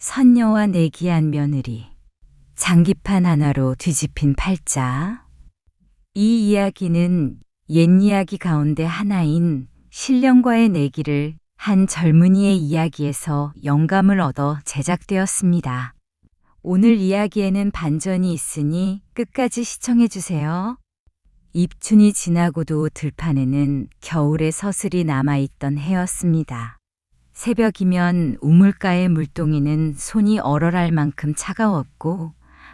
선녀와 내기한 며느리, 장기판 하나로 뒤집힌 팔자. 이 이야기는 옛 이야기 가운데 하나인 신령과의 내기를 한 젊은이의 이야기에서 영감을 얻어 제작되었습니다. 오늘 이야기에는 반전이 있으니 끝까지 시청해 주세요. 입춘이 지나고도 들판에는 겨울의 서슬이 남아있던 해였습니다. 새벽이면 우물가의 물동이는 손이 얼얼할 만큼 차가웠고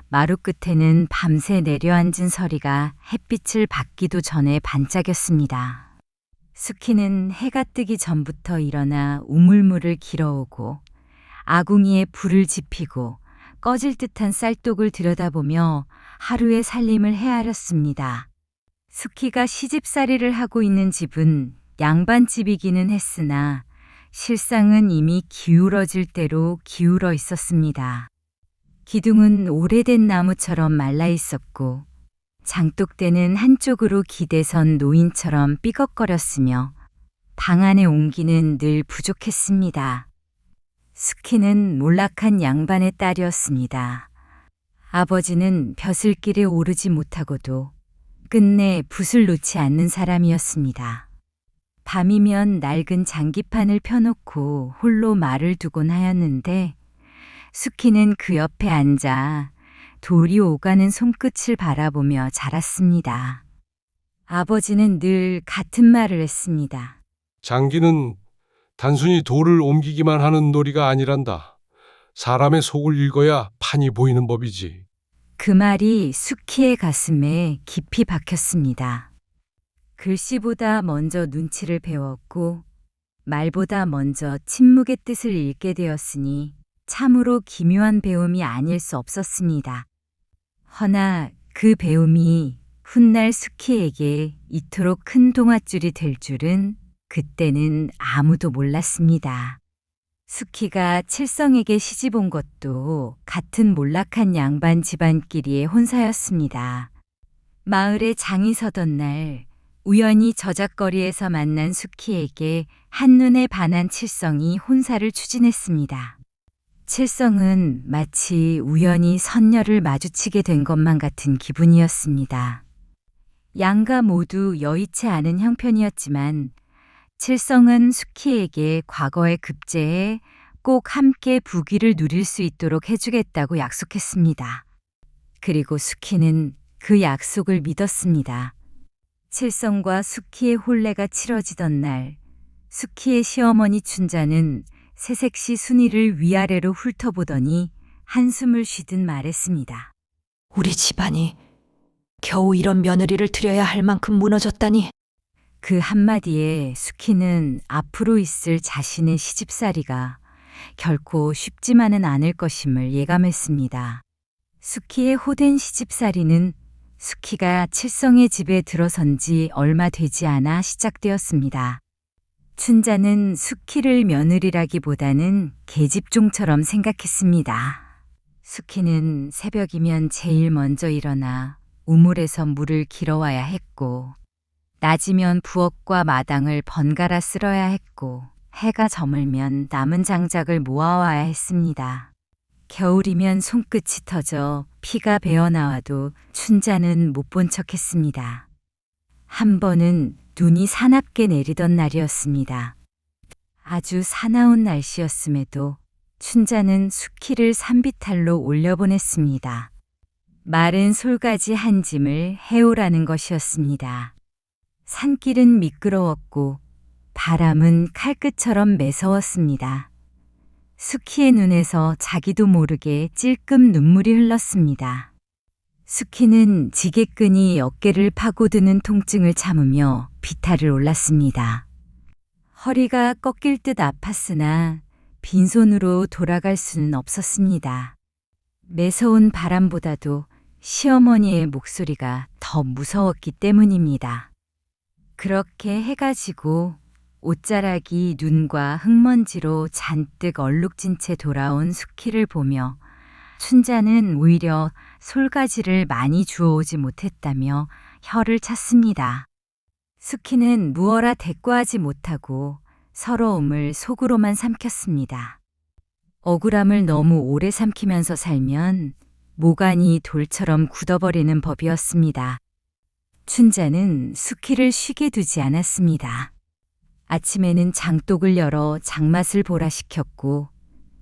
마루 끝에는 밤새 내려앉은 서리가 햇빛을 받기도 전에 반짝였습니다. 수키는 해가 뜨기 전부터 일어나 우물물을 길어오고 아궁이에 불을 지피고 꺼질 듯한 쌀독을 들여다보며 하루의 살림을 헤아렸습니다. 수키가 시집살이를 하고 있는 집은 양반집이기는 했으나 실상은 이미 기울어질 대로 기울어 있었습니다. 기둥은 오래된 나무처럼 말라 있었고 장독대는 한쪽으로 기대선 노인처럼 삐걱거렸으며 방 안의 온기는 늘 부족했습니다. 수키는 몰락한 양반의 딸이었습니다. 아버지는 벼슬길에 오르지 못하고도 끝내 붓을 놓지 않는 사람이었습니다. 밤이면 낡은 장기판을 펴놓고 홀로 말을 두곤 하였는데 수키는 그 옆에 앉아 돌이 오가는 손끝을 바라보며 자랐습니다. 아버지는 늘 같은 말을 했습니다. 장기는 단순히 돌을 옮기기만 하는 놀이가 아니란다. 사람의 속을 읽어야 판이 보이는 법이지. 그 말이 수키의 가슴에 깊이 박혔습니다. 글씨보다 먼저 눈치를 배웠고 말보다 먼저 침묵의 뜻을 읽게 되었으니 참으로 기묘한 배움이 아닐 수 없었습니다. 허나 그 배움이 훗날 수키에게 이토록 큰 동아줄이 될 줄은 그때는 아무도 몰랐습니다. 수키가 칠성에게 시집 온 것도 같은 몰락한 양반 집안끼리의 혼사였습니다. 마을에 장이 서던 날 우연히 저작거리에서 만난 수키에게 한눈에 반한 칠성이 혼사를 추진했습니다. 칠성은 마치 우연히 선녀를 마주치게 된 것만 같은 기분이었습니다. 양가 모두 여의치 않은 형편이었지만 칠성은 수키에게 과거의 급제에 꼭 함께 부귀를 누릴 수 있도록 해주겠다고 약속했습니다. 그리고 수키는 그 약속을 믿었습니다. 칠성과 수키의 혼례가 치러지던 날, 수키의 시어머니 춘자는 새색시 순이를 위아래로 훑어보더니 한숨을 쉬듯 말했습니다. 우리 집안이 겨우 이런 며느리를 들여야 할 만큼 무너졌다니. 그 한마디에 수키는 앞으로 있을 자신의 시집살이가 결코 쉽지만은 않을 것임을 예감했습니다. 수키의 호된 시집살이는 수키가 칠성의 집에 들어선 지 얼마 되지 않아 시작되었습니다. 춘자는 수키를 며느리라기보다는 계집종처럼 생각했습니다. 수키는 새벽이면 제일 먼저 일어나 우물에서 물을 길어와야 했고 낮이면 부엌과 마당을 번갈아 쓸어야 했고 해가 저물면 남은 장작을 모아와야 했습니다. 겨울이면 손끝이 터져 피가 배어나와도 춘자는 못 본 척했습니다. 한 번은 눈이 사납게 내리던 날이었습니다. 아주 사나운 날씨였음에도 춘자는 수키를 산비탈로 올려보냈습니다. 마른 솔가지 한 짐을 해오라는 것이었습니다. 산길은 미끄러웠고 바람은 칼끝처럼 매서웠습니다. 수키의 눈에서 자기도 모르게 찔끔 눈물이 흘렀습니다. 수키는 지게끈이 어깨를 파고드는 통증을 참으며 비탈을 올랐습니다. 허리가 꺾일 듯 아팠으나 빈손으로 돌아갈 수는 없었습니다. 매서운 바람보다도 시어머니의 목소리가 더 무서웠기 때문입니다. 그렇게 해가 지고 옷자락이 눈과 흙먼지로 잔뜩 얼룩진 채 돌아온 수키를 보며 춘자는 오히려 솔가지를 많이 주워오지 못했다며 혀를 찼습니다. 수키는 무어라 대꾸하지 못하고 서러움을 속으로만 삼켰습니다. 억울함을 너무 오래 삼키면서 살면 모간이 돌처럼 굳어버리는 법이었습니다. 춘자는 수키를 쉬게 두지 않았습니다. 아침에는 장독을 열어 장맛을 보라시켰고,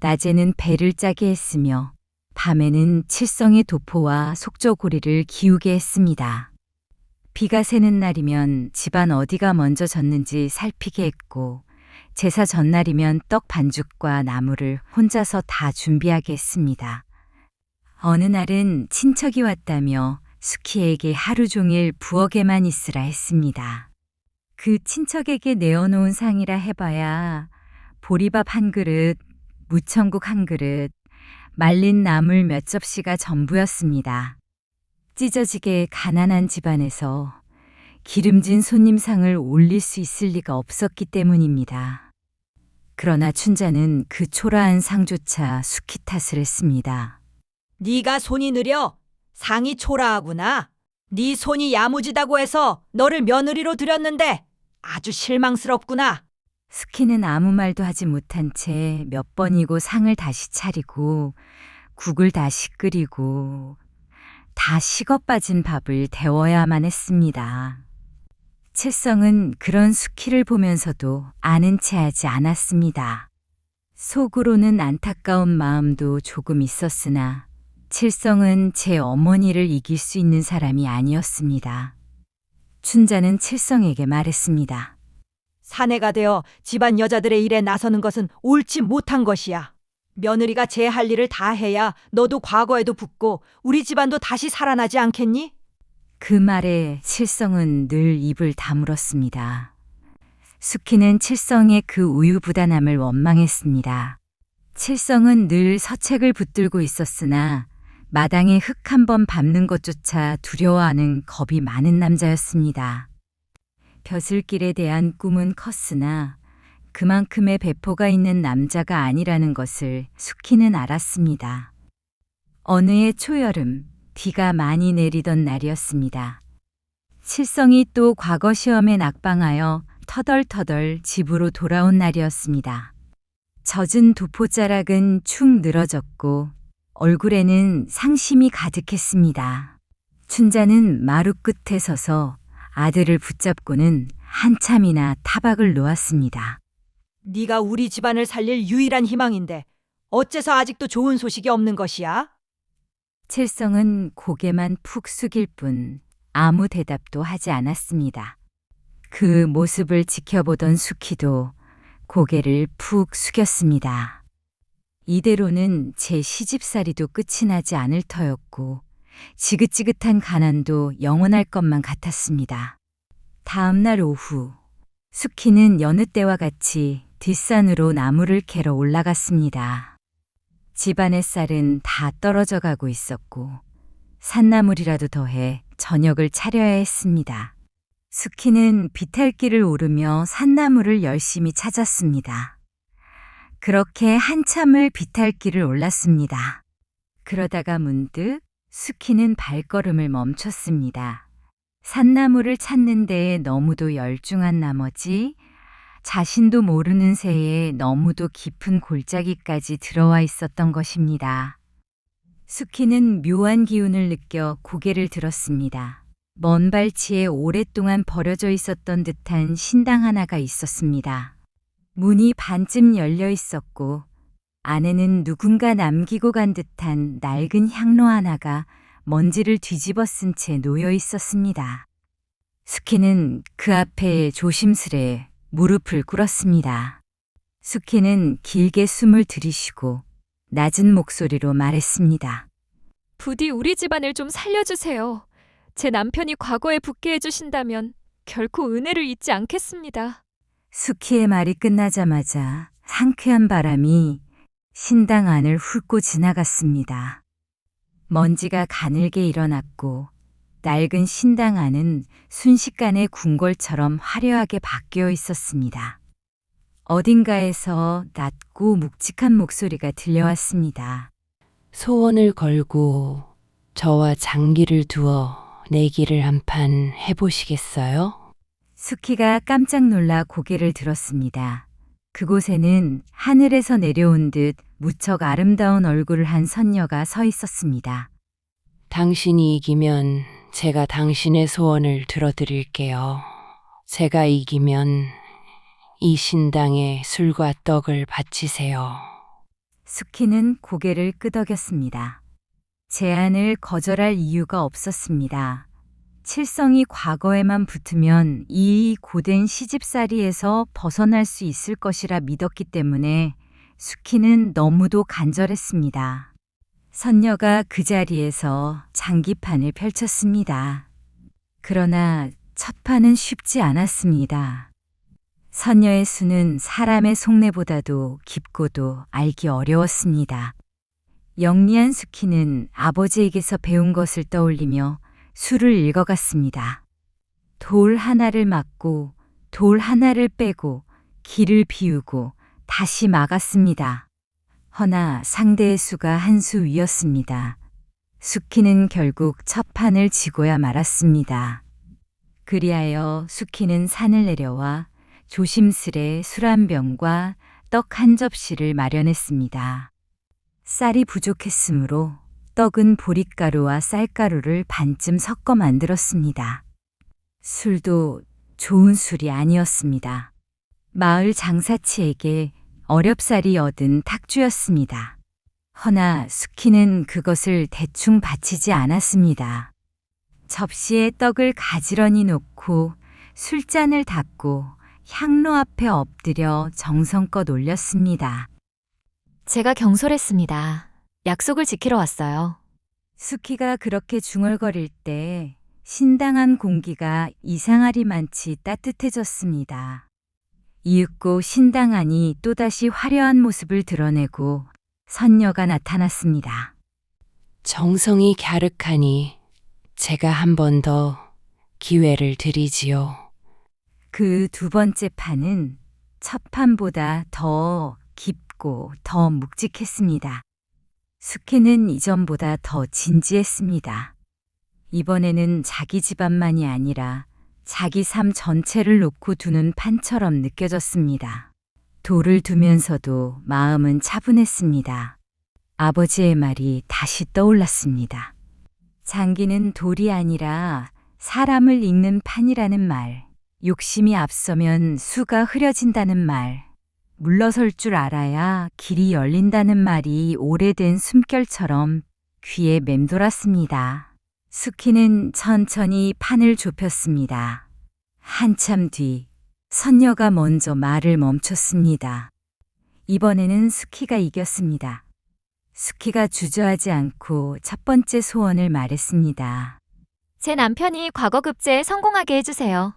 낮에는 배를 짜게 했으며, 밤에는 칠성의 도포와 속저고리를 기우게 했습니다. 비가 새는 날이면 집안 어디가 먼저 졌는지 살피게 했고, 제사 전날이면 떡 반죽과 나물을 혼자서 다 준비하게 했습니다. 어느 날은 친척이 왔다며 수키에게 하루 종일 부엌에만 있으라 했습니다. 그 친척에게 내어놓은 상이라 해봐야 보리밥 한 그릇, 무청국 한 그릇, 말린 나물 몇 접시가 전부였습니다. 찢어지게 가난한 집안에서 기름진 손님상을 올릴 수 있을 리가 없었기 때문입니다. 그러나 춘자는 그 초라한 상조차 수키 탓을 했습니다. 네가 손이 느려 상이 초라하구나. 네 손이 야무지다고 해서 너를 며느리로 들였는데 아주 실망스럽구나. 수키는 아무 말도 하지 못한 채 몇 번이고 상을 다시 차리고 국을 다시 끓이고 다 식어 빠진 밥을 데워야만 했습니다. 칠성은 그런 수키를 보면서도 아는 체 하지 않았습니다. 속으로는 안타까운 마음도 조금 있었으나 칠성은 제 어머니를 이길 수 있는 사람이 아니었습니다. 춘자는 칠성에게 말했습니다. 사내가 되어 집안 여자들의 일에 나서는 것은 옳지 못한 것이야. 며느리가 제 할 일을 다 해야 너도 과거에도 붙고 우리 집안도 다시 살아나지 않겠니? 그 말에 칠성은 늘 입을 다물었습니다. 수키는 칠성의 그 우유부단함을 원망했습니다. 칠성은 늘 서책을 붙들고 있었으나 마당에 흙 한 번 밟는 것조차 두려워하는 겁이 많은 남자였습니다. 벼슬길에 대한 꿈은 컸으나 그만큼의 배포가 있는 남자가 아니라는 것을 수키는 알았습니다. 어느 해 초여름, 비가 많이 내리던 날이었습니다. 칠성이 또 과거 시험에 낙방하여 터덜터덜 집으로 돌아온 날이었습니다. 젖은 도포자락은 축 늘어졌고 얼굴에는 상심이 가득했습니다. 춘자는 마루 끝에 서서 아들을 붙잡고는 한참이나 타박을 놓았습니다. 네가 우리 집안을 살릴 유일한 희망인데 어째서 아직도 좋은 소식이 없는 것이야? 칠성은 고개만 푹 숙일 뿐 아무 대답도 하지 않았습니다. 그 모습을 지켜보던 수키도 고개를 푹 숙였습니다. 이대로는 제 시집살이도 끝이 나지 않을 터였고 지긋지긋한 가난도 영원할 것만 같았습니다. 다음 날 오후, 수키는 여느 때와 같이 뒷산으로 나무를 캐러 올라갔습니다. 집안의 쌀은 다 떨어져 가고 있었고 산나물이라도 더해 저녁을 차려야 했습니다. 수키는 비탈길을 오르며 산나물을 열심히 찾았습니다. 그렇게 한참을 비탈길을 올랐습니다. 그러다가 문득 수키는 발걸음을 멈췄습니다. 산나물을 찾는 데에 너무도 열중한 나머지 자신도 모르는 새에 너무도 깊은 골짜기까지 들어와 있었던 것입니다. 수키는 묘한 기운을 느껴 고개를 들었습니다. 먼 발치에 오랫동안 버려져 있었던 듯한 신당 하나가 있었습니다. 문이 반쯤 열려 있었고 안에는 누군가 남기고 간 듯한 낡은 향로 하나가 먼지를 뒤집어 쓴 채 놓여 있었습니다. 수키는 그 앞에 조심스레 무릎을 꿇었습니다. 수키는 길게 숨을 들이쉬고 낮은 목소리로 말했습니다. 부디 우리 집안을 좀 살려주세요. 제 남편이 과거에 붙게 해주신다면 결코 은혜를 잊지 않겠습니다. 수키의 말이 끝나자마자 상쾌한 바람이 신당 안을 훑고 지나갔습니다. 먼지가 가늘게 일어났고 낡은 신당 안은 순식간에 궁궐처럼 화려하게 바뀌어 있었습니다. 어딘가에서 낮고 묵직한 목소리가 들려왔습니다. 소원을 걸고 저와 장기를 두어 내기를 한판 해보시겠어요? 수키가 깜짝 놀라 고개를 들었습니다. 그곳에는 하늘에서 내려온 듯 무척 아름다운 얼굴을 한 선녀가 서 있었습니다. 당신이 이기면 제가 당신의 소원을 들어드릴게요. 제가 이기면 이 신당에 술과 떡을 바치세요. 수키는 고개를 끄덕였습니다. 제안을 거절할 이유가 없었습니다. 칠성이 과거에만 붙으면 이 고된 시집살이에서 벗어날 수 있을 것이라 믿었기 때문에 수키는 너무도 간절했습니다. 선녀가 그 자리에서 장기판을 펼쳤습니다. 그러나 첫 판은 쉽지 않았습니다. 선녀의 수는 사람의 속내보다도 깊고도 알기 어려웠습니다. 영리한 수키는 아버지에게서 배운 것을 떠올리며 수를 읽어갔습니다. 돌 하나를 막고 돌 하나를 빼고 길을 비우고 다시 막았습니다. 허나 상대의 수가 한 수 위였습니다. 수키는 결국 첫 판을 지고야 말았습니다. 그리하여 수키는 산을 내려와 조심스레 술 한 병과 떡 한 접시를 마련했습니다. 쌀이 부족했으므로 떡은 보릿가루와 쌀가루를 반쯤 섞어 만들었습니다. 술도 좋은 술이 아니었습니다. 마을 장사치에게 어렵사리 얻은 탁주였습니다. 허나 수키는 그것을 대충 바치지 않았습니다. 접시에 떡을 가지런히 놓고 술잔을 닫고 향로 앞에 엎드려 정성껏 올렸습니다. 제가 경솔했습니다. 약속을 지키러 왔어요. 수키가 그렇게 중얼거릴 때 신당한 공기가 이상하리만치 따뜻해졌습니다. 이윽고 신당 안이 또다시 화려한 모습을 드러내고 선녀가 나타났습니다. 정성이 갸륵하니 제가 한 번 더 기회를 드리지요. 그 두 번째 판은 첫 판보다 더 깊고 더 묵직했습니다. 수키는 이전보다 더 진지했습니다. 이번에는 자기 집안만이 아니라 자기 삶 전체를 놓고 두는 판처럼 느껴졌습니다. 돌을 두면서도 마음은 차분했습니다. 아버지의 말이 다시 떠올랐습니다. 장기는 돌이 아니라 사람을 읽는 판이라는 말, 욕심이 앞서면 수가 흐려진다는 말, 물러설 줄 알아야 길이 열린다는 말이 오래된 숨결처럼 귀에 맴돌았습니다. 수키는 천천히 판을 좁혔습니다. 한참 뒤 선녀가 먼저 말을 멈췄습니다. 이번에는 수키가 이겼습니다. 수키가 주저하지 않고 첫 번째 소원을 말했습니다. 제 남편이 과거 급제에 성공하게 해주세요.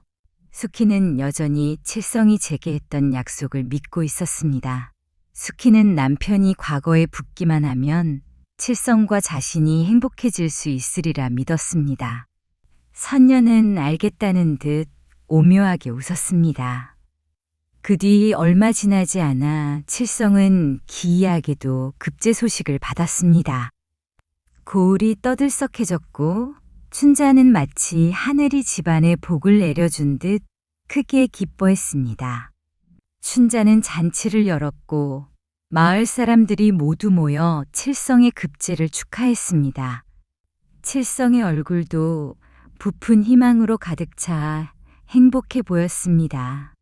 수키는 여전히 칠성이 제게 했던 약속을 믿고 있었습니다. 수키는 남편이 과거에 붙기만 하면 칠성과 자신이 행복해질 수 있으리라 믿었습니다. 선녀는 알겠다는 듯 오묘하게 웃었습니다. 그 뒤 얼마 지나지 않아 칠성은 기이하게도 급제 소식을 받았습니다. 고을이 떠들썩해졌고 춘자는 마치 하늘이 집안에 복을 내려준 듯 크게 기뻐했습니다. 춘자는 잔치를 열었고 마을 사람들이 모두 모여 칠성의 급제를 축하했습니다. 칠성의 얼굴도 부푼 희망으로 가득 차 행복해 보였습니다.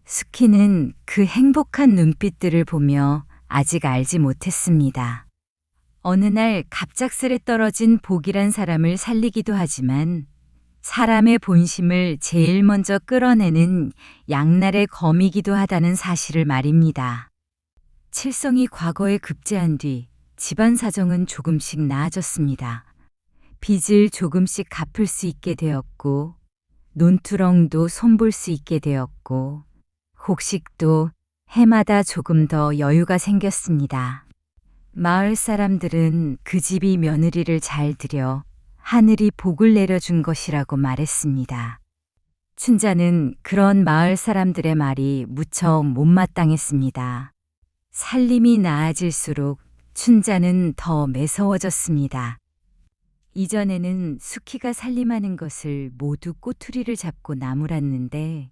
수키는 그 행복한 눈빛들을 보며 아직 알지 못했습니다. 어느 날 갑작스레 떨어진 복이란 사람을 살리기도 하지만 사람의 본심을 제일 먼저 끌어내는 양날의 검이기도 하다는 사실을 말입니다. 칠성이 과거에 급제한 뒤 집안 사정은 조금씩 나아졌습니다. 빚을 조금씩 갚을 수 있게 되었고 논두렁도 손볼 수 있게 되었고 곡식도 해마다 조금 더 여유가 생겼습니다. 마을 사람들은 그 집이 며느리를 잘 들여 하늘이 복을 내려준 것이라고 말했습니다. 춘자는 그런 마을 사람들의 말이 무척 못마땅했습니다. 살림이 나아질수록 춘자는 더 매서워졌습니다. 이전에는 수키가 살림하는 것을 모두 꼬투리를 잡고 나무랐는데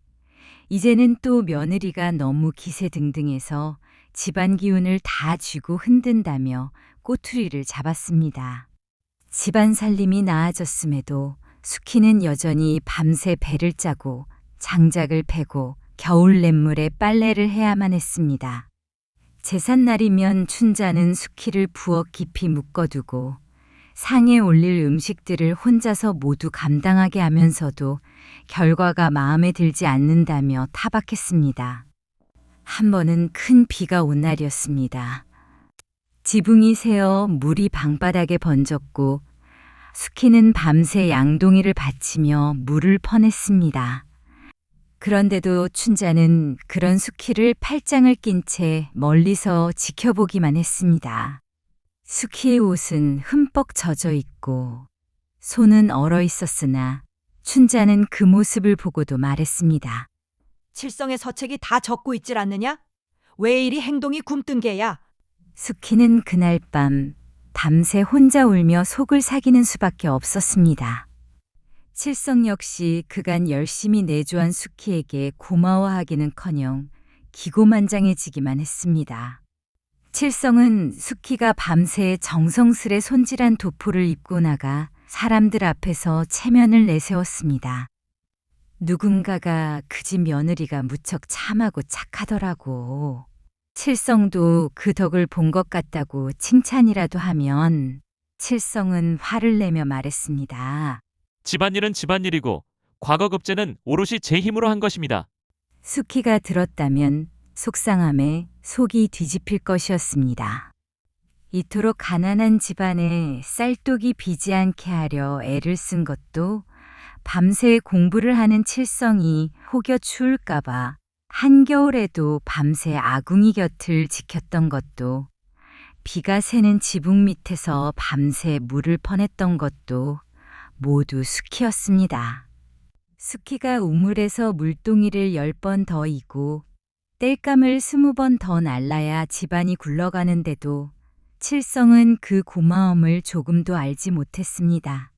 이제는 또 며느리가 너무 기세등등해서 집안 기운을 다 쥐고 흔든다며 꼬투리를 잡았습니다. 집안 살림이 나아졌음에도 수키는 여전히 밤새 배를 짜고 장작을 패고 겨울 냇물에 빨래를 해야만 했습니다. 제삿날이면 춘자는 수키를 부엌 깊이 묶어두고 상에 올릴 음식들을 혼자서 모두 감당하게 하면서도 결과가 마음에 들지 않는다며 타박했습니다. 한 번은 큰 비가 온 날이었습니다. 지붕이 새어 물이 방바닥에 번졌고 수키는 밤새 양동이를 받치며 물을 퍼냈습니다. 그런데도 춘자는 그런 수키를 팔짱을 낀 채 멀리서 지켜보기만 했습니다. 수키의 옷은 흠뻑 젖어 있고 손은 얼어 있었으나 춘자는 그 모습을 보고도 말했습니다. 칠성의 서책이 다 적고 있질 않느냐? 왜 이리 행동이 굼뜬 게야? 수키는 그날 밤 밤새 혼자 울며 속을 사기는 수밖에 없었습니다. 칠성 역시 그간 열심히 내조한 수키에게 고마워하기는커녕 기고만장해지기만 했습니다. 칠성은 수키가 밤새 정성스레 손질한 도포를 입고 나가 사람들 앞에서 체면을 내세웠습니다. 누군가가 그 집 며느리가 무척 참하고 착하더라고. 칠성도 그 덕을 본 것 같다고 칭찬이라도 하면 칠성은 화를 내며 말했습니다. 집안일은 집안일이고 과거 급제는 오롯이 제 힘으로 한 것입니다. 수키가 들었다면 속상함에 속이 뒤집힐 것이었습니다. 이토록 가난한 집안에 쌀독이 비지 않게 하려 애를 쓴 것도 밤새 공부를 하는 칠성이 혹여 추울까봐 한겨울에도 밤새 아궁이 곁을 지켰던 것도 비가 새는 지붕 밑에서 밤새 물을 퍼냈던 것도 모두 수키였습니다. 수키가 우물에서 물동이를 10번 더 이고 땔감을 20번 더 날라야 집안이 굴러가는데도 칠성은 그 고마움을 조금도 알지 못했습니다.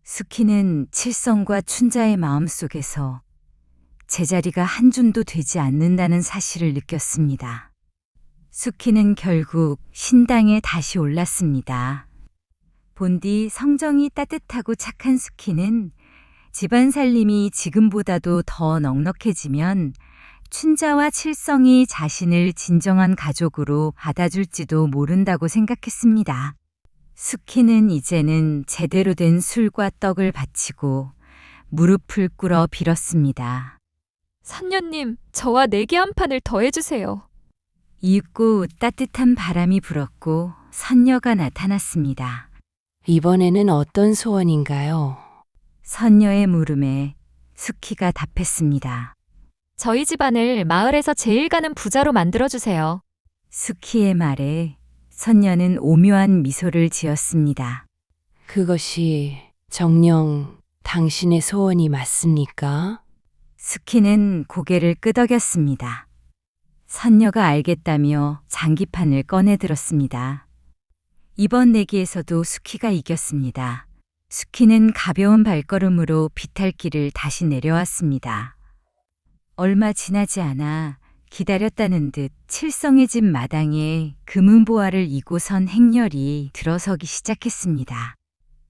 수키는 칠성과 춘자의 마음속에서 제자리가 한 줌도 되지 않는다는 사실을 느꼈습니다. 수키는 결국 신당에 다시 올랐습니다. 본디 성정이 따뜻하고 착한 수키는 집안 살림이 지금보다도 더 넉넉해지면 춘자와 칠성이 자신을 진정한 가족으로 받아줄지도 모른다고 생각했습니다. 수키는 이제는 제대로 된 술과 떡을 바치고 무릎을 꿇어 빌었습니다. 선녀님, 저와 내기 한 판을 더 해주세요. 이윽고 따뜻한 바람이 불었고 선녀가 나타났습니다. 이번에는 어떤 소원인가요? 선녀의 물음에 수키가 답했습니다. 저희 집안을 마을에서 제일 가는 부자로 만들어주세요. 수키의 말에 선녀는 오묘한 미소를 지었습니다. 그것이 정녕 당신의 소원이 맞습니까? 수키는 고개를 끄덕였습니다. 선녀가 알겠다며 장기판을 꺼내들었습니다. 이번 내기에서도 수키가 이겼습니다. 수키는 가벼운 발걸음으로 비탈길을 다시 내려왔습니다. 얼마 지나지 않아 기다렸다는 듯 칠성의 집 마당에 금은보화를 이고 선 행렬이 들어서기 시작했습니다.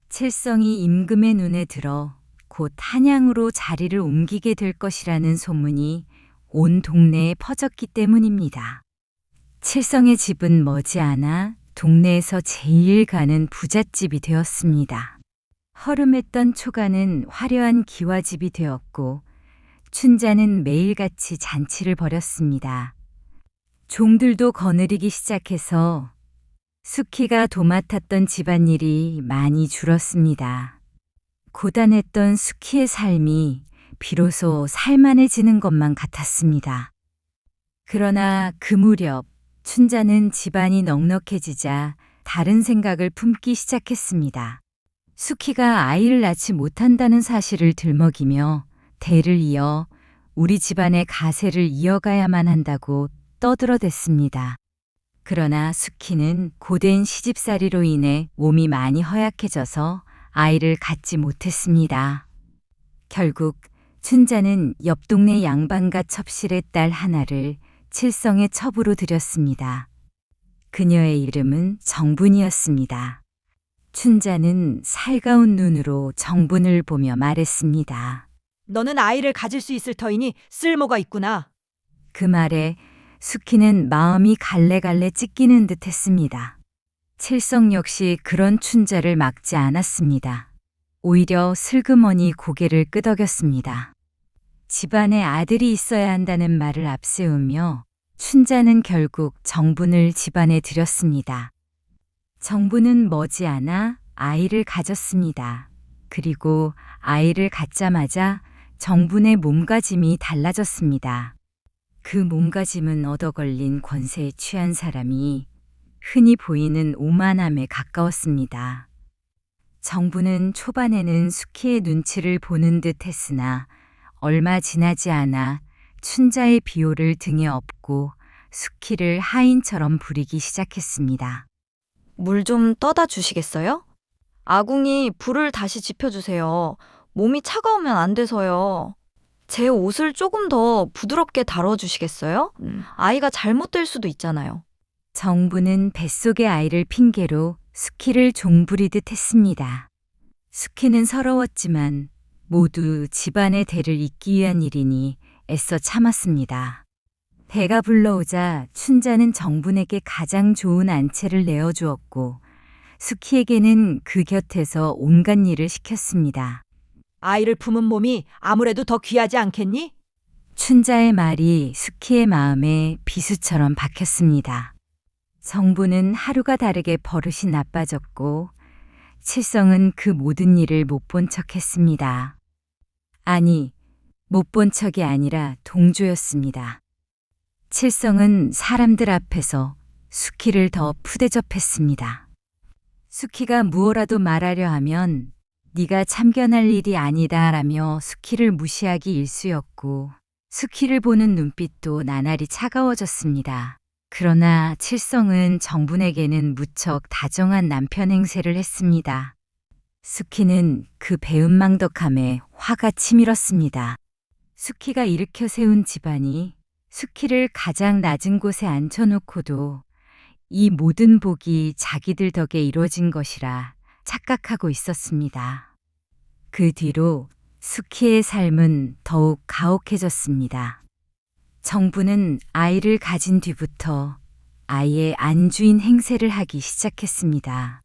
칠성이 임금의 눈에 들어 곧 한양으로 자리를 옮기게 될 것이라는 소문이 온 동네에 퍼졌기 때문입니다. 칠성의 집은 머지않아 동네에서 제일 가는 부잣집이 되었습니다. 허름했던 초가는 화려한 기와집이 되었고 춘자는 매일같이 잔치를 벌였습니다. 종들도 거느리기 시작해서 수키가 도맡았던 집안일이 많이 줄었습니다. 고단했던 수키의 삶이 비로소 살만해지는 것만 같았습니다. 그러나 그 무렵 춘자는 집안이 넉넉해지자 다른 생각을 품기 시작했습니다. 수키가 아이를 낳지 못한다는 사실을 들먹이며 대를 이어 우리 집안의 가세를 이어가야만 한다고 떠들어댔습니다. 그러나 수키는 고된 시집살이로 인해 몸이 많이 허약해져서 아이를 갖지 못했습니다. 결국 춘자는 옆 동네 양반가 첩실의 딸 하나를 칠성의 첩으로 들였습니다. 그녀의 이름은 정분이었습니다. 춘자는 살가운 눈으로 정분을 보며 말했습니다. 너는 아이를 가질 수 있을 터이니 쓸모가 있구나. 그 말에 수키는 마음이 갈래갈래 찢기는 듯 했습니다. 칠성 역시 그런 춘자를 막지 않았습니다. 오히려 슬그머니 고개를 끄덕였습니다. 집안에 아들이 있어야 한다는 말을 앞세우며 춘자는 결국 정분을 집안에 들였습니다. 정분은 머지않아 아이를 가졌습니다. 그리고 아이를 갖자마자 정분의 몸가짐이 달라졌습니다. 그 몸가짐은 얻어걸린 권세에 취한 사람이 흔히 보이는 오만함에 가까웠습니다. 정분은 초반에는 수키의 눈치를 보는 듯 했으나 얼마 지나지 않아 춘자의 비호를 등에 업고 수키를 하인처럼 부리기 시작했습니다. 물 좀 떠다 주시겠어요? 아궁이 불을 다시 지펴주세요. 몸이 차가우면 안 돼서요. 제 옷을 조금 더 부드럽게 다뤄주시겠어요? 아이가 잘못될 수도 있잖아요. 정부는 뱃속의 아이를 핑계로 수키를 종부리듯 했습니다. 수키는 서러웠지만 모두 집안의 대를 잇기 위한 일이니 애써 참았습니다. 배가 불러오자 춘자는 정분에게 가장 좋은 안채를 내어주었고 수키에게는 그 곁에서 온갖 일을 시켰습니다. 아이를 품은 몸이 아무래도 더 귀하지 않겠니? 춘자의 말이 수키의 마음에 비수처럼 박혔습니다. 정부는 하루가 다르게 버릇이 나빠졌고 칠성은 그 모든 일을 못 본 척했습니다. 아니, 못 본 척이 아니라 동조였습니다. 칠성은 사람들 앞에서 수키를 더 푸대접했습니다. 수키가 무엇라도 말하려 하면 네가 참견할 일이 아니다라며 수키를 무시하기 일쑤였고 수키를 보는 눈빛도 나날이 차가워졌습니다. 그러나 칠성은 정분에게는 무척 다정한 남편 행세를 했습니다. 수키는 그 배은망덕함에 화가 치밀었습니다. 수키가 일으켜 세운 집안이 수키를 가장 낮은 곳에 앉혀놓고도 이 모든 복이 자기들 덕에 이루어진 것이라 착각하고 있었습니다. 그 뒤로 수키의 삶은 더욱 가혹해졌습니다. 정부는 아이를 가진 뒤부터 아이의 안주인 행세를 하기 시작했습니다.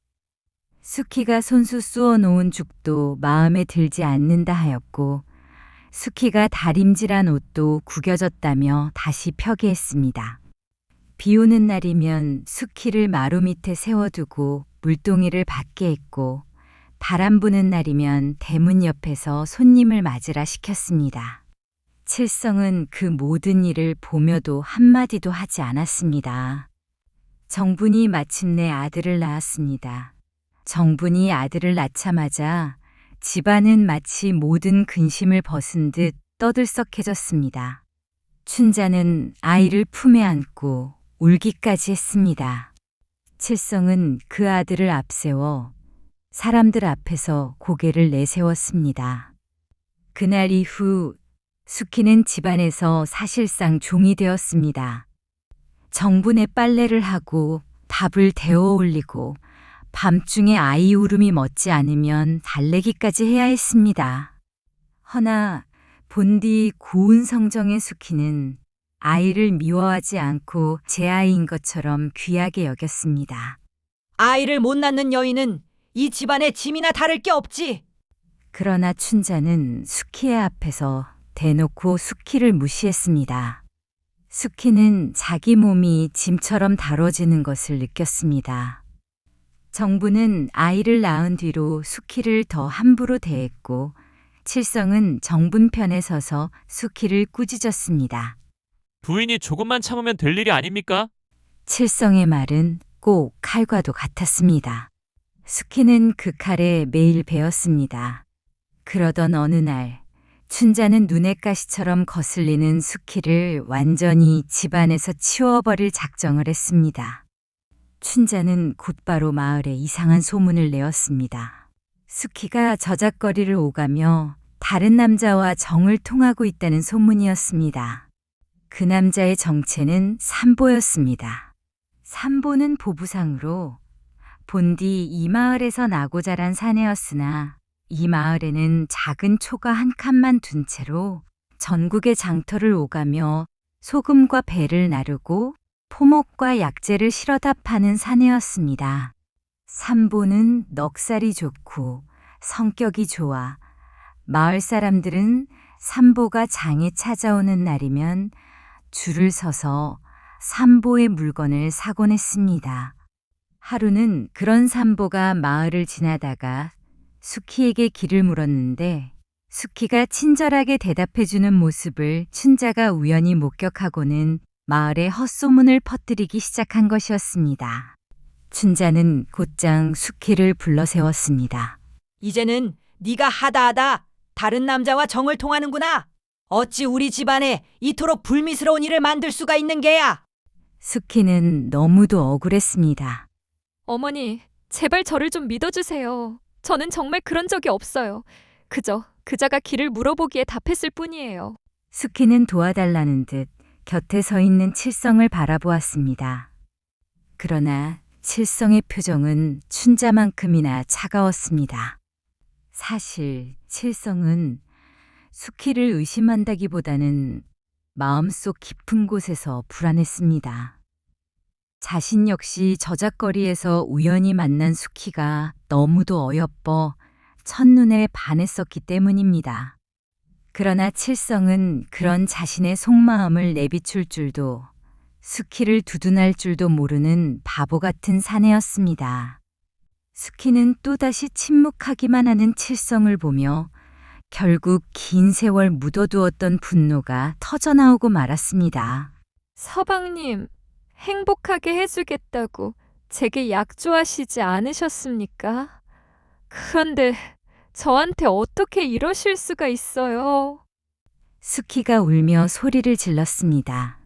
수키가 손수 쑤어 놓은 죽도 마음에 들지 않는다 하였고 수키가 다림질한 옷도 구겨졌다며 다시 펴게 했습니다. 비 오는 날이면 수키를 마루 밑에 세워두고 물동이를 받게 했고 바람 부는 날이면 대문 옆에서 손님을 맞으라 시켰습니다. 칠성은 그 모든 일을 보며도 한마디도 하지 않았습니다. 정분이 마침내 아들을 낳았습니다. 정분이 아들을 낳자마자 집안은 마치 모든 근심을 벗은 듯 떠들썩해졌습니다. 춘자는 아이를 품에 안고 울기까지 했습니다. 칠성은 그 아들을 앞세워 사람들 앞에서 고개를 내세웠습니다. 그날 이후 수키는 집안에서 사실상 종이 되었습니다. 정분의 빨래를 하고 밥을 데워 올리고 밤중에 아이 울음이 멎지 않으면 달래기까지 해야 했습니다. 허나 본디 고운 성정의 수키는 아이를 미워하지 않고 제 아이인 것처럼 귀하게 여겼습니다. 아이를 못 낳는 여인은 이 집안의 짐이나 다를 게 없지. 그러나 춘자는 수키의 앞에서 대놓고 수키를 무시했습니다. 수키는 자기 몸이 짐처럼 다뤄지는 것을 느꼈습니다. 정부는 아이를 낳은 뒤로 수키를 더 함부로 대했고 칠성은 정분 편에 서서 수키를 꾸짖었습니다. 부인이 조금만 참으면 될 일이 아닙니까? 칠성의 말은 꼭 칼과도 같았습니다. 수키는 그 칼에 매일 베었습니다. 그러던 어느 날 춘자는 눈의 가시처럼 거슬리는 수키를 완전히 집안에서 치워버릴 작정을 했습니다. 춘자는 곧바로 마을에 이상한 소문을 내었습니다. 수키가 저작거리를 오가며 다른 남자와 정을 통하고 있다는 소문이었습니다. 그 남자의 정체는 삼보였습니다. 삼보는 보부상으로 본디 이 마을에서 나고 자란 사내였으나 이 마을에는 작은 초가 한 칸만 둔 채로 전국의 장터를 오가며 소금과 배를 나르고 포목과 약재를 실어다 파는 사내였습니다. 삼보는 넉살이 좋고 성격이 좋아 마을 사람들은 삼보가 장에 찾아오는 날이면 줄을 서서 삼보의 물건을 사곤 했습니다. 하루는 그런 삼보가 마을을 지나다가 수키에게 길을 물었는데 수키가 친절하게 대답해주는 모습을 춘자가 우연히 목격하고는 마을에 헛소문을 퍼뜨리기 시작한 것이었습니다. 춘자는 곧장 수키를 불러 세웠습니다. 이제는 네가 하다하다 다른 남자와 정을 통하는구나. 어찌 우리 집안에 이토록 불미스러운 일을 만들 수가 있는 게야? 수키는 너무도 억울했습니다. 어머니, 제발 저를 좀 믿어주세요. 저는 정말 그런 적이 없어요. 그저 그자가 길을 물어보기에 답했을 뿐이에요. 수키는 도와달라는 듯 곁에 서 있는 칠성을 바라보았습니다. 그러나 칠성의 표정은 춘자만큼이나 차가웠습니다. 사실 칠성은 수키를 의심한다기보다는 마음속 깊은 곳에서 불안했습니다. 자신 역시 저작거리에서 우연히 만난 수키가 너무도 어여뻐 첫눈에 반했었기 때문입니다. 그러나 칠성은 그런 자신의 속마음을 내비출 줄도 수키를 두둔할 줄도 모르는 바보 같은 사내였습니다. 수키는 또다시 침묵하기만 하는 칠성을 보며 결국 긴 세월 묻어두었던 분노가 터져나오고 말았습니다. 서방님, 행복하게 해주겠다고 제게 약조하시지 않으셨습니까? 그런데 저한테 어떻게 이러실 수가 있어요? 수키가 울며 소리를 질렀습니다.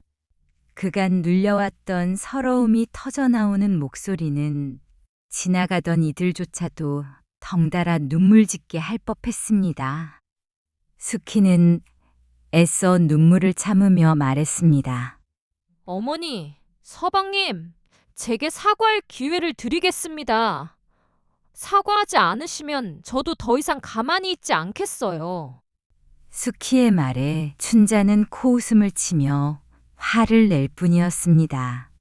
그간 눌려왔던 서러움이 터져나오는 목소리는 지나가던 이들조차도 덩달아 눈물 짓게 할 법했습니다. 수키는 애써 눈물을 참으며 말했습니다. 어머니, 서방님, 제게 사과할 기회를 드리겠습니다. 사과하지 않으시면 저도 더 이상 가만히 있지 않겠어요. 수키의 말에 춘자는 코웃음을 치며 화를 낼 뿐이었습니다.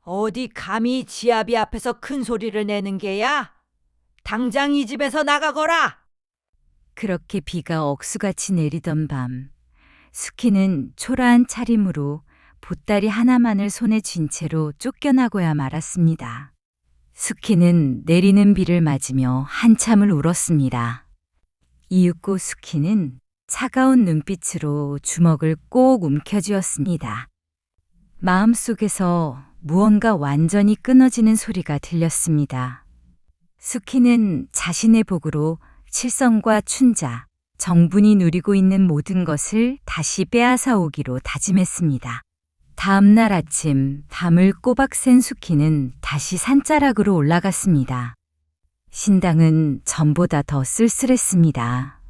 어디 감히 지아비 앞에서 큰 소리를 내는 게야? 당장 이 집에서 나가거라! 그렇게 비가 억수같이 내리던 밤, 수키는 초라한 차림으로 보따리 하나만을 손에 쥔 채로 쫓겨나고야 말았습니다. 수키는 내리는 비를 맞으며 한참을 울었습니다. 이윽고 수키는 차가운 눈빛으로 주먹을 꼭 움켜쥐었습니다. 마음속에서 무언가 완전히 끊어지는 소리가 들렸습니다. 수키는 자신의 복으로 칠성과 춘자, 정분이 누리고 있는 모든 것을 다시 빼앗아 오기로 다짐했습니다. 다음 날 아침 밤을 꼬박 샌 수키는 다시 산자락으로 올라갔습니다. 신당은 전보다 더 쓸쓸했습니다.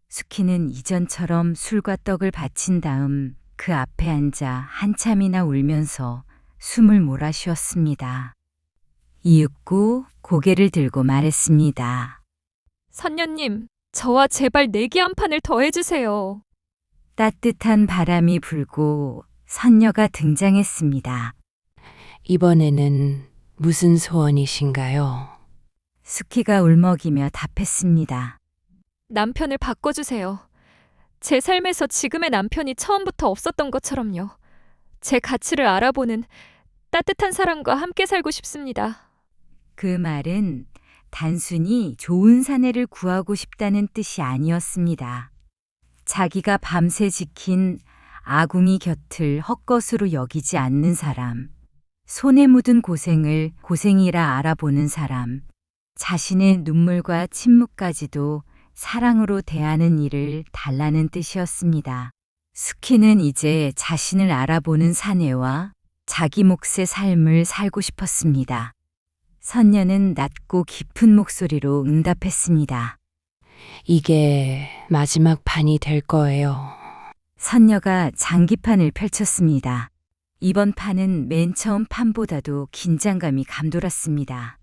수키는 이전처럼 술과 떡을 바친 다음 그 앞에 앉아 한참이나 울면서 숨을 몰아쉬었습니다. 이윽고 고개를 들고 말했습니다. 선녀님, 저와 제발 내기 한 판을 더 해주세요. 따뜻한 바람이 불고 선녀가 등장했습니다. 이번에는 무슨 소원이신가요? 수키가 울먹이며 답했습니다. 남편을 바꿔주세요. 제 삶에서 지금의 남편이 처음부터 없었던 것처럼요. 제 가치를 알아보는 따뜻한 사람과 함께 살고 싶습니다. 그 말은 단순히 좋은 사내를 구하고 싶다는 뜻이 아니었습니다. 자기가 밤새 지킨 아궁이 곁을 헛것으로 여기지 않는 사람, 손에 묻은 고생을 고생이라 알아보는 사람, 자신의 눈물과 침묵까지도 사랑으로 대하는 일을 달라는 뜻이었습니다. 수키는 이제 자신을 알아보는 사내와 자기 몫의 삶을 살고 싶었습니다. 선녀는 낮고 깊은 목소리로 응답했습니다. 이게 마지막 판이 될 거예요. 선녀가 장기판을 펼쳤습니다. 이번 판은 맨 처음 판보다도 긴장감이 감돌았습니다.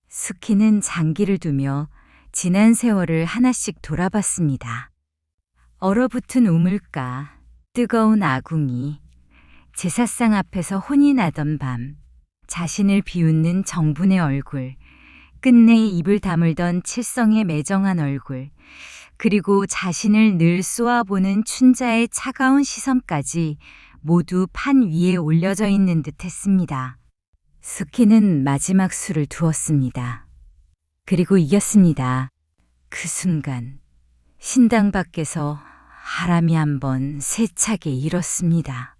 수키는 장기를 두며 지난 세월을 하나씩 돌아봤습니다. 얼어붙은 우물가, 뜨거운 아궁이, 제사상 앞에서 혼이 나던 밤, 자신을 비웃는 정분의 얼굴, 끝내 입을 다물던 칠성의 매정한 얼굴, 그리고 자신을 늘 쏘아보는 춘자의 차가운 시선까지 모두 판 위에 올려져 있는 듯 했습니다. 수키는 마지막 수를 두었습니다. 그리고 이겼습니다. 그 순간 신당 밖에서 바람이 한번 세차게 일었습니다.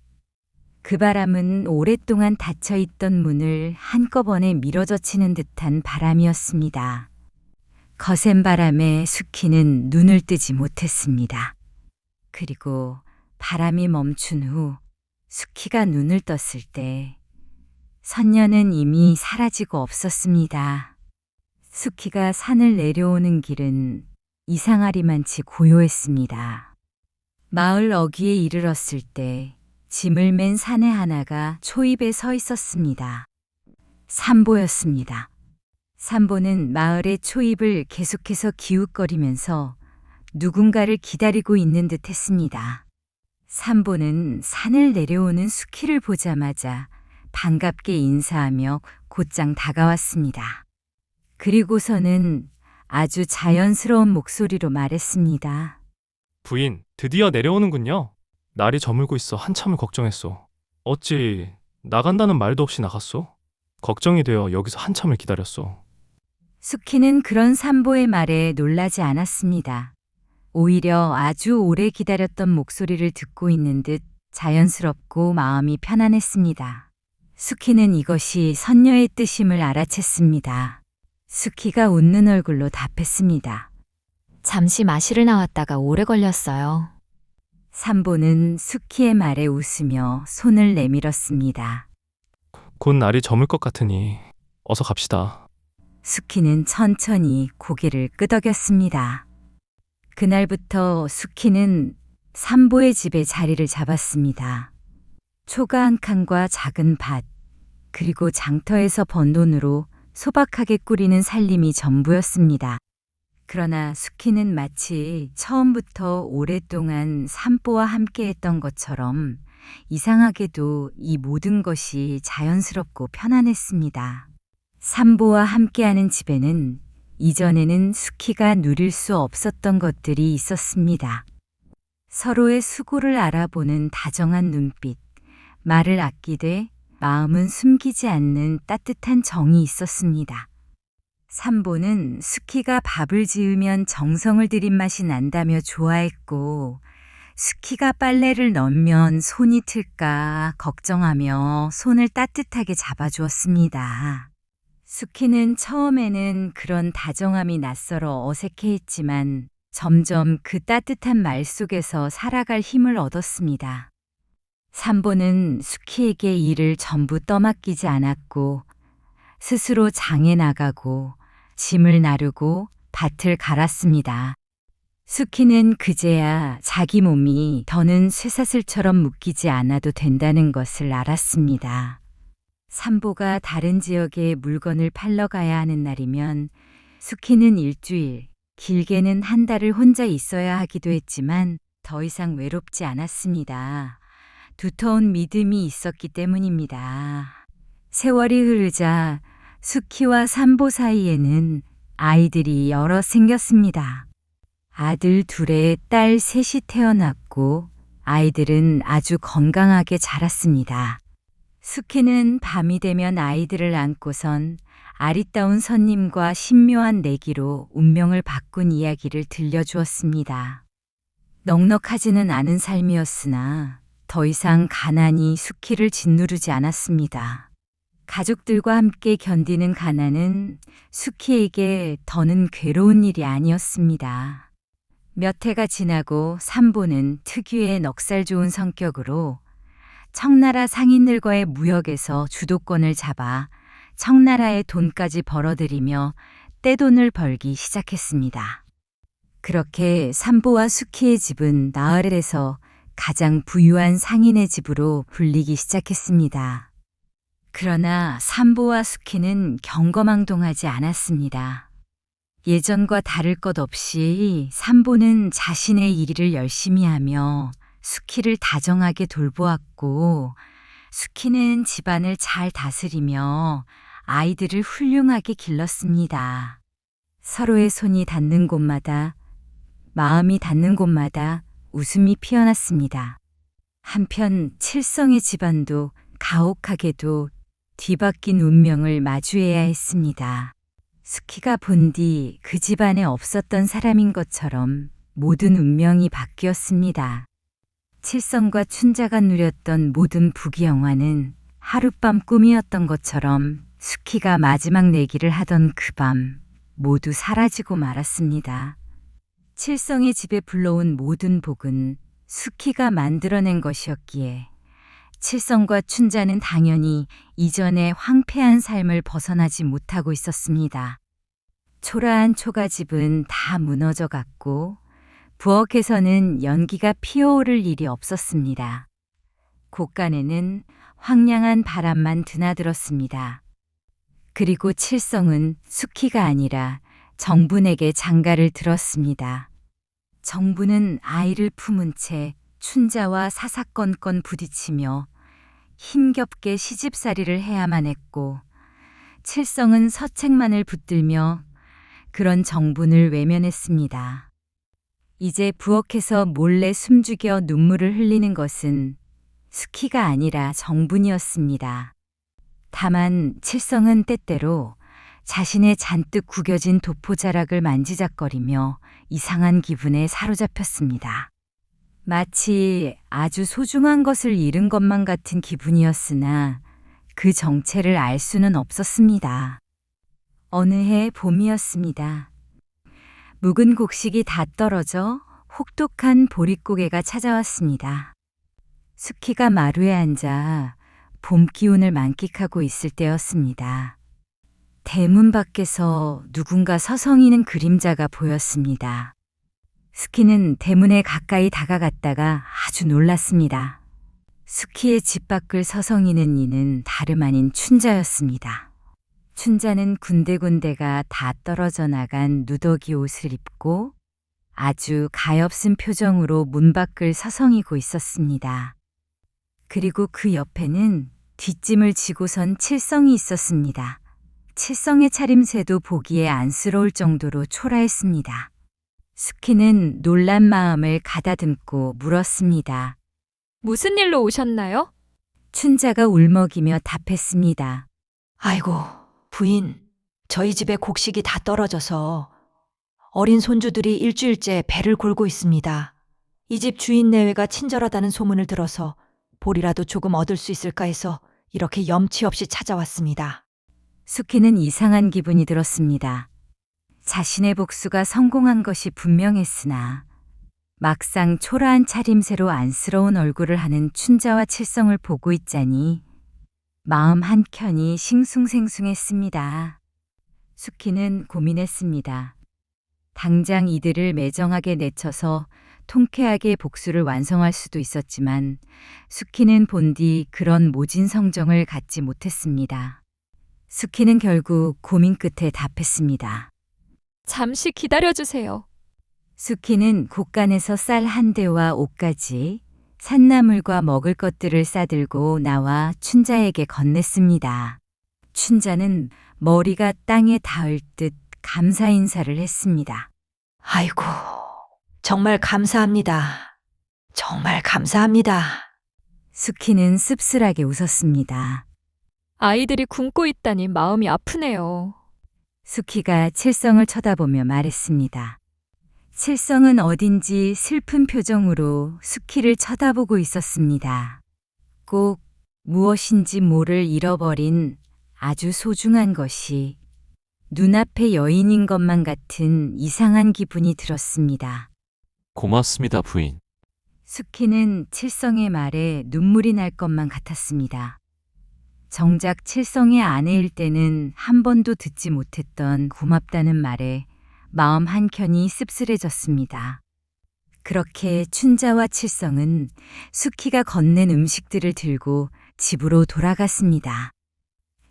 그 바람은 오랫동안 닫혀있던 문을 한꺼번에 밀어젖히는 듯한 바람이었습니다. 거센 바람에 수키는 눈을 뜨지 못했습니다. 그리고 바람이 멈춘 후 수키가 눈을 떴을 때 선녀는 이미 사라지고 없었습니다. 수키가 산을 내려오는 길은 이상하리만치 고요했습니다. 마을 어귀에 이르렀을 때 짐을 맨 사내 하나가 초입에 서 있었습니다. 삼보였습니다. 삼보는 마을의 초입을 계속해서 기웃거리면서 누군가를 기다리고 있는 듯 했습니다. 삼보는 산을 내려오는 수키를 보자마자 반갑게 인사하며 곧장 다가왔습니다. 그리고서는 아주 자연스러운 목소리로 말했습니다. 부인, 드디어 내려오는군요. 날이 저물고 있어 한참을 걱정했소. 어찌 나간다는 말도 없이 나갔소? 걱정이 되어 여기서 한참을 기다렸소. 수키는 그런 삼보의 말에 놀라지 않았습니다. 오히려 아주 오래 기다렸던 목소리를 듣고 있는 듯 자연스럽고 마음이 편안했습니다. 수키는 이것이 선녀의 뜻임을 알아챘습니다. 수키가 웃는 얼굴로 답했습니다. 잠시 마시러 나왔다가 오래 걸렸어요. 삼보는 수키의 말에 웃으며 손을 내밀었습니다. 곧 날이 저물 것 같으니 어서 갑시다. 수키는 천천히 고개를 끄덕였습니다. 그날부터 수키는 삼보의 집에 자리를 잡았습니다. 초가 한 칸과 작은 밭, 그리고 장터에서 번 돈으로 소박하게 꾸리는 살림이 전부였습니다. 그러나 수키는 마치 처음부터 오랫동안 삼보와 함께했던 것처럼 이상하게도 이 모든 것이 자연스럽고 편안했습니다. 삼보와 함께하는 집에는 이전에는 수키가 누릴 수 없었던 것들이 있었습니다. 서로의 수고를 알아보는 다정한 눈빛, 말을 아끼되 마음은 숨기지 않는 따뜻한 정이 있었습니다. 삼보는 수키가 밥을 지으면 정성을 들인 맛이 난다며 좋아했고, 수키가 빨래를 넣으면 손이 틀까 걱정하며 손을 따뜻하게 잡아주었습니다. 수키는 처음에는 그런 다정함이 낯설어 어색해했지만 점점 그 따뜻한 말 속에서 살아갈 힘을 얻었습니다. 삼보는 수키에게 일을 전부 떠맡기지 않았고 스스로 장에 나가고 짐을 나르고 밭을 갈았습니다. 수키는 그제야 자기 몸이 더는 쇠사슬처럼 묶이지 않아도 된다는 것을 알았습니다. 삼보가 다른 지역에 물건을 팔러 가야 하는 날이면 수키는 일주일, 길게는 한 달을 혼자 있어야 하기도 했지만 더 이상 외롭지 않았습니다. 두터운 믿음이 있었기 때문입니다. 세월이 흐르자 수키와 삼보 사이에는 아이들이 여러 생겼습니다. 아들 둘에 딸 셋이 태어났고 아이들은 아주 건강하게 자랐습니다. 수키는 밤이 되면 아이들을 안고선 아리따운 선님과 신묘한 내기로 운명을 바꾼 이야기를 들려주었습니다. 넉넉하지는 않은 삶이었으나 더 이상 가난이 수키를 짓누르지 않았습니다. 가족들과 함께 견디는 가난은 수키에게 더는 괴로운 일이 아니었습니다. 몇 해가 지나고 삼보는 특유의 넉살 좋은 성격으로 청나라 상인들과의 무역에서 주도권을 잡아 청나라의 돈까지 벌어들이며 떼돈을 벌기 시작했습니다. 그렇게 삼보와 수키의 집은 나흘에서 가장 부유한 상인의 집으로 불리기 시작했습니다. 그러나 삼보와 수키는 경거망동하지 않았습니다. 예전과 다를 것 없이 삼보는 자신의 일을 열심히 하며 수키를 다정하게 돌보았고, 수키는 집안을 잘 다스리며 아이들을 훌륭하게 길렀습니다. 서로의 손이 닿는 곳마다, 마음이 닿는 곳마다 웃음이 피어났습니다. 한편 칠성의 집안도 가혹하게도 뒤바뀐 운명을 마주해야 했습니다. 수키가 본 뒤 그 집안에 없었던 사람인 것처럼 모든 운명이 바뀌었습니다. 칠성과 춘자가 누렸던 모든 부귀영화는 하룻밤 꿈이었던 것처럼 수키가 마지막 내기를 하던 그 밤 모두 사라지고 말았습니다. 칠성의 집에 불러온 모든 복은 수키가 만들어낸 것이었기에 칠성과 춘자는 당연히 이전의 황폐한 삶을 벗어나지 못하고 있었습니다. 초라한 초가집은 다 무너져 갔고 부엌에서는 연기가 피어오를 일이 없었습니다. 곳간에는 황량한 바람만 드나들었습니다. 그리고 칠성은 수키가 아니라 정분에게 장가를 들었습니다. 정분은 아이를 품은 채 춘자와 사사건건 부딪히며 힘겹게 시집살이를 해야만 했고, 칠성은 서책만을 붙들며 그런 정분을 외면했습니다. 이제 부엌에서 몰래 숨죽여 눈물을 흘리는 것은 수키가 아니라 정분이었습니다. 다만 칠성은 때때로 자신의 잔뜩 구겨진 도포자락을 만지작거리며 이상한 기분에 사로잡혔습니다. 마치 아주 소중한 것을 잃은 것만 같은 기분이었으나 그 정체를 알 수는 없었습니다. 어느 해 봄이었습니다. 묵은 곡식이 다 떨어져 혹독한 보릿고개가 찾아왔습니다. 수키가 마루에 앉아 봄 기운을 만끽하고 있을 때였습니다. 대문 밖에서 누군가 서성이는 그림자가 보였습니다. 수키는 대문에 가까이 다가갔다가 아주 놀랐습니다. 수키의 집 밖을 서성이는 이는 다름 아닌 춘자였습니다. 춘자는 군데군데가 다 떨어져 나간 누더기 옷을 입고 아주 가엾은 표정으로 문 밖을 서성이고 있었습니다. 그리고 그 옆에는 뒷짐을 지고선 칠성이 있었습니다. 칠성의 차림새도 보기에 안쓰러울 정도로 초라했습니다. 수키는 놀란 마음을 가다듬고 물었습니다. 무슨 일로 오셨나요? 춘자가 울먹이며 답했습니다. 아이고, 부인, 저희 집에 곡식이 다 떨어져서 어린 손주들이 일주일째 배를 골고 있습니다. 이 집 주인 내외가 친절하다는 소문을 들어서 볼이라도 조금 얻을 수 있을까 해서 이렇게 염치 없이 찾아왔습니다. 수키는 이상한 기분이 들었습니다. 자신의 복수가 성공한 것이 분명했으나 막상 초라한 차림새로 안쓰러운 얼굴을 하는 춘자와 칠성을 보고 있자니 마음 한켠이 싱숭생숭했습니다. 수키는 고민했습니다. 당장 이들을 매정하게 내쳐서 통쾌하게 복수를 완성할 수도 있었지만 수키는 본디 그런 모진 성정을 갖지 못했습니다. 수키는 결국 고민 끝에 답했습니다. 잠시 기다려주세요. 수키는 곳간에서 쌀 한 대와 옷가지, 산나물과 먹을 것들을 싸들고 나와 춘자에게 건넸습니다. 춘자는 머리가 땅에 닿을 듯 감사 인사를 했습니다. 아이고, 정말 감사합니다. 정말 감사합니다. 수키는 씁쓸하게 웃었습니다. 아이들이 굶고 있다니 마음이 아프네요. 수키가 칠성을 쳐다보며 말했습니다. 칠성은 어딘지 슬픈 표정으로 수키를 쳐다보고 있었습니다. 꼭 무엇인지 모를 잃어버린 아주 소중한 것이 눈앞의 여인인 것만 같은 이상한 기분이 들었습니다. 고맙습니다, 부인. 수키는 칠성의 말에 눈물이 날 것만 같았습니다. 정작 칠성의 아내일 때는 한 번도 듣지 못했던 고맙다는 말에 마음 한켠이 씁쓸해졌습니다. 그렇게 춘자와 칠성은 수키가 건넨 음식들을 들고 집으로 돌아갔습니다.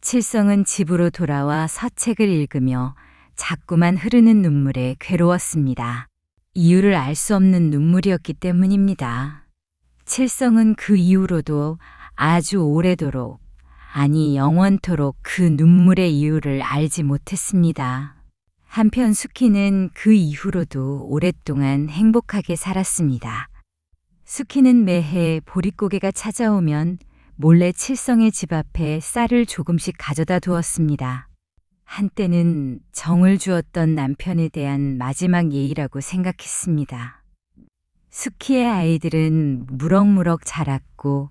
칠성은 집으로 돌아와 서책을 읽으며 자꾸만 흐르는 눈물에 괴로웠습니다. 이유를 알 수 없는 눈물이었기 때문입니다. 칠성은 그 이후로도 아주 오래도록, 아니 영원토록 그 눈물의 이유를 알지 못했습니다. 한편 수키는 그 이후로도 오랫동안 행복하게 살았습니다. 수키는 매해 보릿고개가 찾아오면 몰래 칠성의 집 앞에 쌀을 조금씩 가져다 두었습니다. 한때는 정을 주었던 남편에 대한 마지막 예의라고 생각했습니다. 수키의 아이들은 무럭무럭 자랐고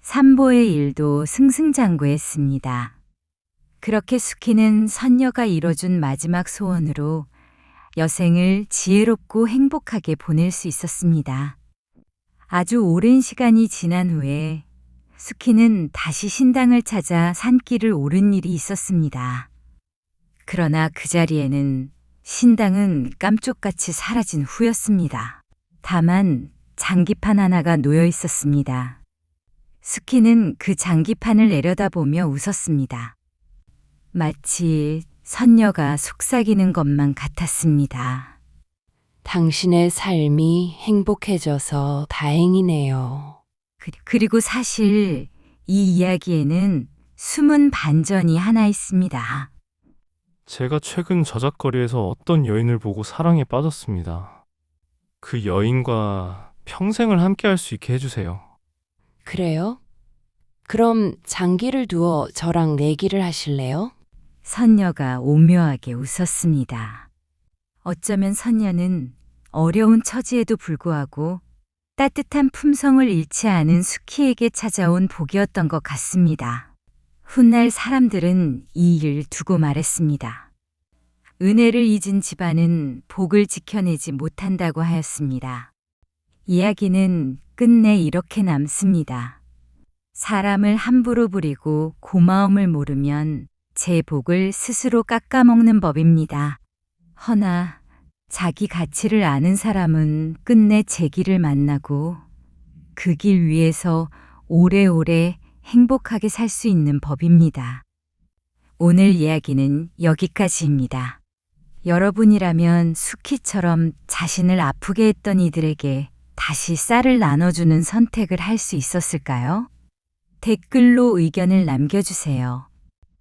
산보의 일도 승승장구했습니다. 그렇게 수키는 선녀가 이뤄준 마지막 소원으로 여생을 지혜롭고 행복하게 보낼 수 있었습니다. 아주 오랜 시간이 지난 후에 수키는 다시 신당을 찾아 산길을 오른 일이 있었습니다. 그러나 그 자리에는 신당은 깜쪽같이 사라진 후였습니다. 다만 장기판 하나가 놓여 있었습니다. 수키는 그 장기판을 내려다보며 웃었습니다. 마치 선녀가 속삭이는 것만 같았습니다. 당신의 삶이 행복해져서 다행이네요. 그리고 사실 이 이야기에는 숨은 반전이 하나 있습니다. 제가 최근 저작거리에서 어떤 여인을 보고 사랑에 빠졌습니다. 그 여인과 평생을 함께 할 수 있게 해주세요. 그래요? 그럼 장기를 두어 저랑 내기를 하실래요? 선녀가 오묘하게 웃었습니다. 어쩌면 선녀는 어려운 처지에도 불구하고 따뜻한 품성을 잃지 않은 수키에게 찾아온 복이었던 것 같습니다. 훗날 사람들은 이 일을 두고 말했습니다. 은혜를 잊은 집안은 복을 지켜내지 못한다고 하였습니다. 이야기는 끝내 이렇게 남습니다. 사람을 함부로 부리고 고마움을 모르면 제 복을 스스로 깎아먹는 법입니다. 허나 자기 가치를 아는 사람은 끝내 제 길을 만나고 그 길 위에서 오래오래 행복하게 살 수 있는 법입니다. 오늘 이야기는 여기까지입니다. 여러분이라면 수키처럼 자신을 아프게 했던 이들에게 다시 쌀을 나눠주는 선택을 할 수 있었을까요? 댓글로 의견을 남겨주세요.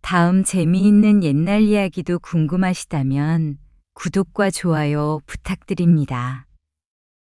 다음 재미있는 옛날 이야기도 궁금하시다면 구독과 좋아요 부탁드립니다.